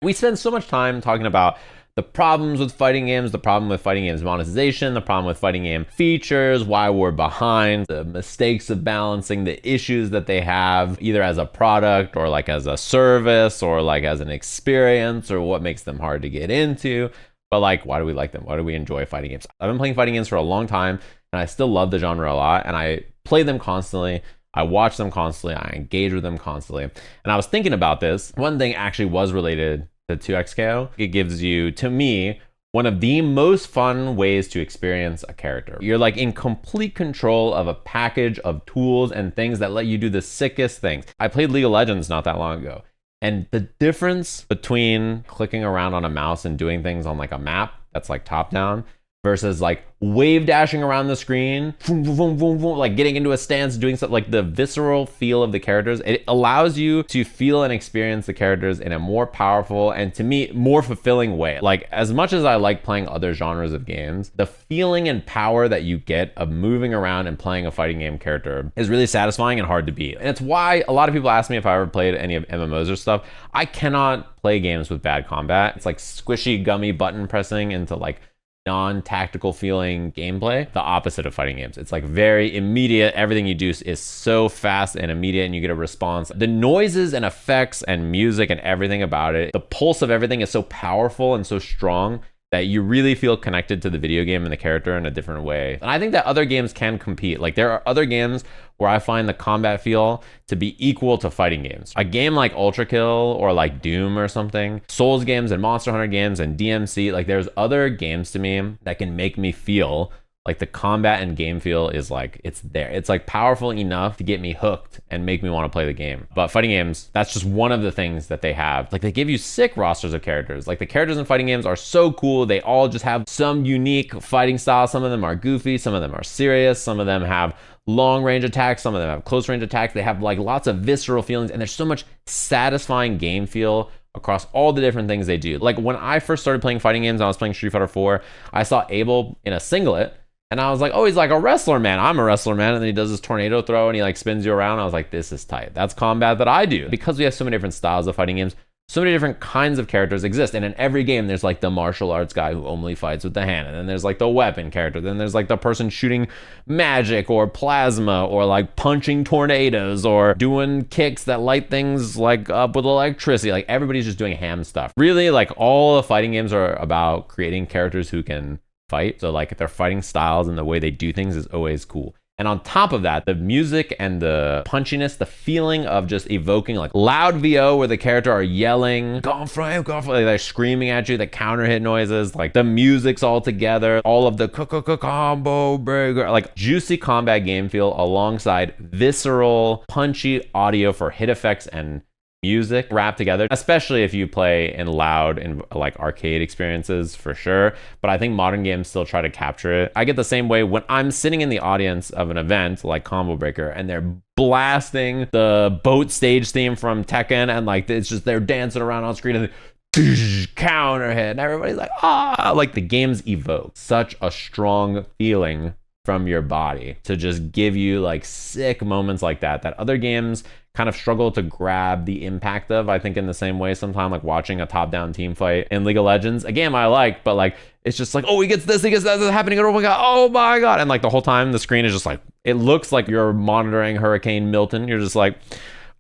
We spend so much time talking about the problems with fighting games, the problem with fighting games monetization, the problem with fighting game features, why we're behind, the mistakes of balancing, the issues that they have either as a product or like as a service or like as an experience, or what makes them hard to get into. But like, why do we like them? Why do we enjoy fighting games? I've been playing fighting games for a long time and I still love the genre a lot, and I play them constantly. I watch them constantly. I engage with them constantly. And I was thinking about this. One thing actually was related to 2XKO. It gives you, to me, one of the most fun ways to experience a character. You're like in complete control of a package of tools and things that let you do the sickest things. I played League of Legends not that long ago, and the difference between clicking around on a mouse and doing things on like a map that's like top down versus like wave dashing around the screen, boom, boom, boom, boom, boom, like getting into a stance, doing something, like the visceral feel of the characters. It allows you to feel and experience the characters in a more powerful and, to me, more fulfilling way. Like, as much as I like playing other genres of games, the feeling and power that you get of moving around and playing a fighting game character is really satisfying and hard to beat. And it's why a lot of people ask me if I ever played any of MMOs or stuff. I cannot play games with bad combat. It's like squishy, gummy button pressing into like non-tactical feeling gameplay, the opposite of fighting games. It's like very immediate. Everything you do is so fast and immediate, and you get a response. The noises and effects and music and everything about it, the pulse of everything is so powerful and so strong that you really feel connected to the video game and the character in a different way. And I think that other games can compete. Like, there are other games where I find the combat feel to be equal to fighting games. A game like Ultra Kill or like Doom or something, Souls games and Monster Hunter games and DMC, like there's other games to me that can make me feel like the combat and game feel is like, it's there. It's like powerful enough to get me hooked and make me want to play the game. But fighting games, that's just one of the things that they have. Like, they give you sick rosters of characters. Like, the characters in fighting games are so cool. They all just have some unique fighting style. Some of them are goofy, some of them are serious, some of them have long range attacks, some of them have close range attacks. They have like lots of visceral feelings, and there's so much satisfying game feel across all the different things they do. Like, when I first started playing fighting games, I was playing Street Fighter 4, I saw Abel in a singlet, and I was like, oh, he's like a wrestler, man. I'm a wrestler, man. And then he does this tornado throw and he like spins you around. I was like, this is tight. That's combat that I do. Because we have so many different styles of fighting games, so many different kinds of characters exist. And in every game, there's like the martial arts guy who only fights with the hand. And then there's like the weapon character. Then there's like the person shooting magic or plasma or like punching tornadoes or doing kicks that light things like up with electricity. Like, everybody's just doing ham stuff. Really, like, all the fighting games are about creating characters who can fight. So like, their fighting styles and the way they do things is always cool. And on top of that, the music and the punchiness, the feeling of just evoking like loud VO where the character are yelling, gone frame, like they're screaming at you, the counter hit noises, like the music's all together, all of the combo breaker, like juicy combat game feel alongside visceral, punchy audio for hit effects and music wrapped together, especially if you play in loud and like arcade experiences, for sure. But I think modern games still try to capture it. I get the same way when I'm sitting in the audience of an event like Combo Breaker and they're blasting the boat stage theme from Tekken, and like it's just they're dancing around on screen and counter hit and everybody's like, ah, like the games evoke such a strong feeling from your body to just give you like sick moments like that other games kind of struggle to grab the impact of. I think in the same way sometimes, like watching a top-down team fight in League of Legends, a game I like, but like it's just like, oh, he gets this is happening, oh my god, and like the whole time the screen is just like, it looks like you're monitoring Hurricane Milton. You're just like,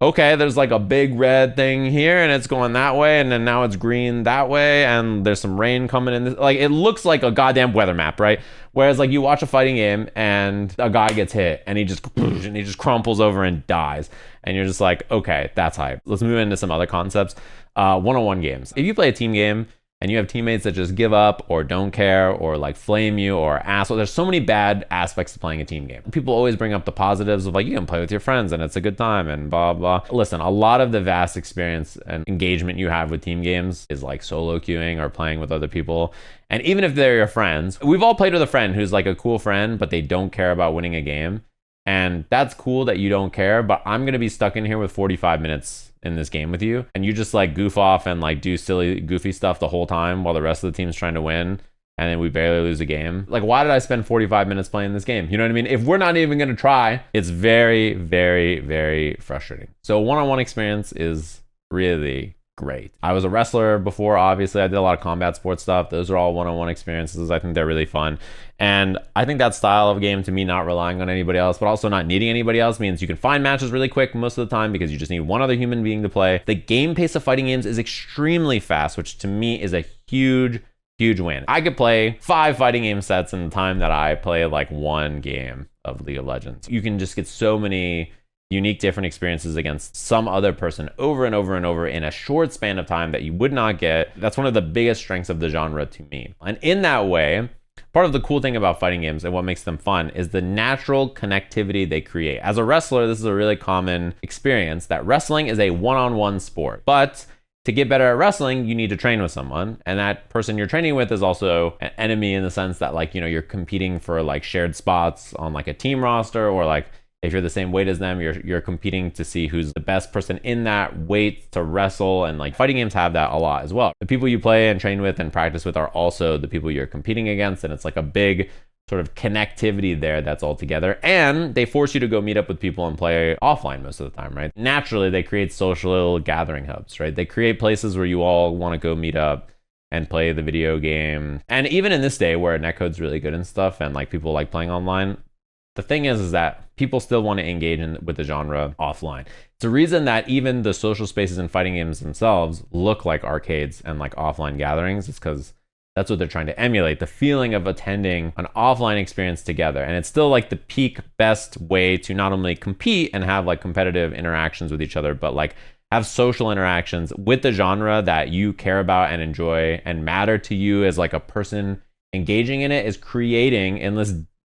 okay, there's like a big red thing here and it's going that way, and then now it's green that way, and there's some rain coming in. Like, it looks like a goddamn weather map, right? Whereas like you watch a fighting game and a guy gets hit and he just crumples over and dies, and you're just like, okay, that's hype. Let's move into some other concepts. One-on-one games. If you play a team game and you have teammates that just give up or don't care or like flame you or asshole, there's so many bad aspects to playing a team game. People always bring up the positives of like, you can play with your friends and it's a good time and blah blah. Listen, a lot of the vast experience and engagement you have with team games is like solo queuing or playing with other people. And even if they're your friends, we've all played with a friend who's like a cool friend, but they don't care about winning a game. And that's cool that you don't care, but I'm gonna be stuck in here with 45 minutes in this game with you, and you just like goof off and like do silly goofy stuff the whole time while the rest of the team's trying to win, and then we barely lose a game. Like, why did I spend 45 minutes playing this game? You know what I mean? If we're not even gonna try, it's very, very, very frustrating. So one-on-one experience is really great. I was a wrestler before, obviously. I did a lot of combat sports stuff. Those are all one-on-one experiences. I think they're really fun. And I think that style of game, to me, not relying on anybody else, but also not needing anybody else, means you can find matches really quick most of the time because you just need one other human being to play. The game pace of fighting games is extremely fast, which to me is a huge win. I could play 5 fighting game sets in the time that I play like one game of League of Legends. You can just get so many unique different experiences against some other person over and over and over in a short span of time that you would not get. That's one of the biggest strengths of the genre to me. And in that way, part of the cool thing about fighting games and what makes them fun is the natural connectivity they create. As a wrestler, this is a really common experience that wrestling is a one-on-one sport. But to get better at wrestling, you need to train with someone. And that person you're training with is also an enemy in the sense that, like, you know, you're competing for like shared spots on like a team roster, or like if you're the same weight as them, you're competing to see who's the best person in that weight to wrestle. And like fighting games have that a lot as well. The people you play and train with and practice with are also the people you're competing against. And it's like a big sort of connectivity there that's all together. And they force you to go meet up with people and play offline most of the time, right? Naturally, they create social gathering hubs, right? They create places where you all want to go meet up and play the video game. And even in this day where netcode's really good and stuff and like people like playing online, the thing is that people still want to engage with the genre offline. It's a reason that even the social spaces in fighting games themselves look like arcades and like offline gatherings. It's because that's what they're trying to emulate, the feeling of attending an offline experience together. And it's still like the peak best way to not only compete and have like competitive interactions with each other, but like have social interactions with the genre that you care about and enjoy and matter to you as like a person engaging in it, is creating in this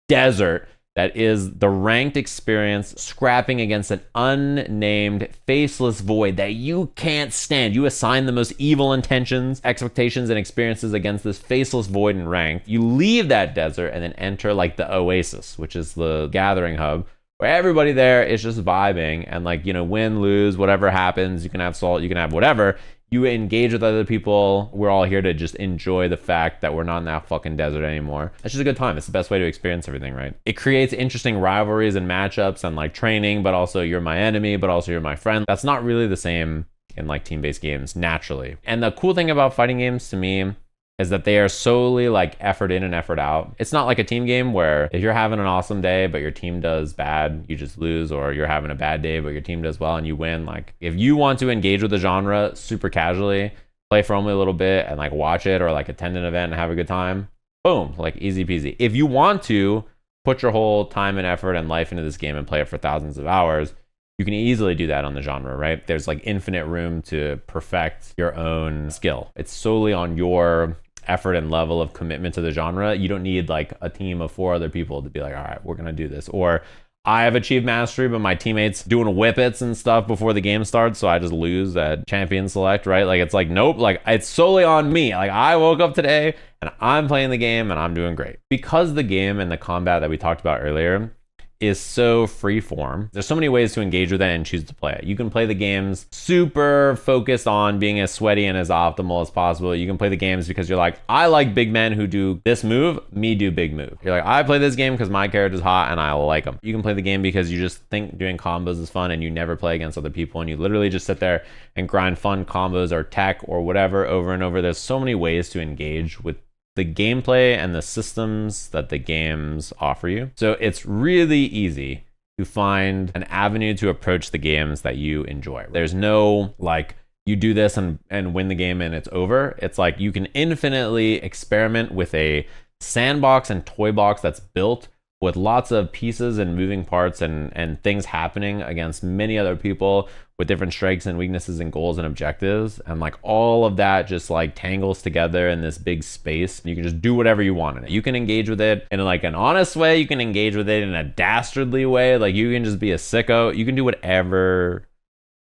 desert that is the ranked experience, scrapping against an unnamed, faceless void that you can't stand. You assign the most evil intentions, expectations, and experiences against this faceless void in ranked. You leave that desert and then enter like the oasis, which is the gathering hub, where everybody there is just vibing and like, you know, win, lose, whatever happens, you can have salt, you can have whatever. You engage with other people. We're all here to just enjoy the fact that we're not in that fucking desert anymore. It's just a good time. It's the best way to experience everything, right? It creates interesting rivalries and matchups and like training, but also you're my enemy, but also you're my friend. That's not really the same in like team-based games naturally. And the cool thing about fighting games to me is that they are solely like effort in and effort out. It's not like a team game where if you're having an awesome day but your team does bad, you just lose, or you're having a bad day but your team does well and you win. Like if you want to engage with the genre super casually, play for only a little bit and like watch it or like attend an event and have a good time, boom, like easy peasy. If you want to put your whole time and effort and life into this game and play it for thousands of hours, you can easily do that on the genre, right? There's like infinite room to perfect your own skill. It's solely on your effort and level of commitment to the genre. You don't need like a team of 4 other people to be like, all right, we're gonna do this. Or I have achieved mastery, but my teammates doing whippets and stuff before the game starts, so I just lose at champion select, right? Like it's like, nope, like it's solely on me. Like I woke up today and I'm playing the game and I'm doing great. Because the game and the combat that we talked about earlier is so freeform, there's so many ways to engage with it and choose to play it. You can play the games super focused on being as sweaty and as optimal as possible. You can play the games because you're like, I like big men who do this move, me do big move. You're like, I play this game because my character's hot and I like them. You can play the game because you just think doing combos is fun and you never play against other people and you literally just sit there and grind fun combos or tech or whatever over and over. There's so many ways to engage with the gameplay and the systems that the games offer you. So it's really easy to find an avenue to approach the games that you enjoy. There's no like, you do this and win the game and it's over. It's like you can infinitely experiment with a sandbox and toy box that's built with lots of pieces and moving parts and things happening against many other people with different strengths and weaknesses and goals and objectives. And like all of that just like tangles together in this big space. You can just do whatever you want in it. You can engage with it in like an honest way. You can engage with it in a dastardly way. Like you can just be a sicko. You can do whatever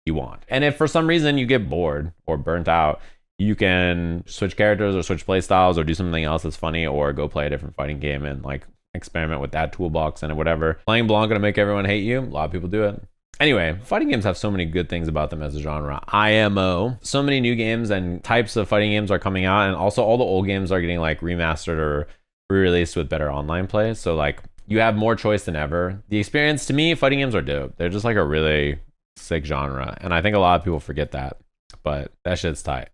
you want. And if for some reason you get bored or burnt out, you can switch characters or switch play styles or do something else that's funny, or go play a different fighting game and like experiment with that toolbox and whatever. Playing Blanca to make everyone hate you, a lot of people do it. Anyway, fighting games have so many good things about them as a genre. IMO, so many new games and types of fighting games are coming out, and also all the old games are getting like remastered or re-released with better online play. So like you have more choice than ever. The experience, to me, fighting games are dope. They're just like a really sick genre, and I think a lot of people forget that. but that shit's tight.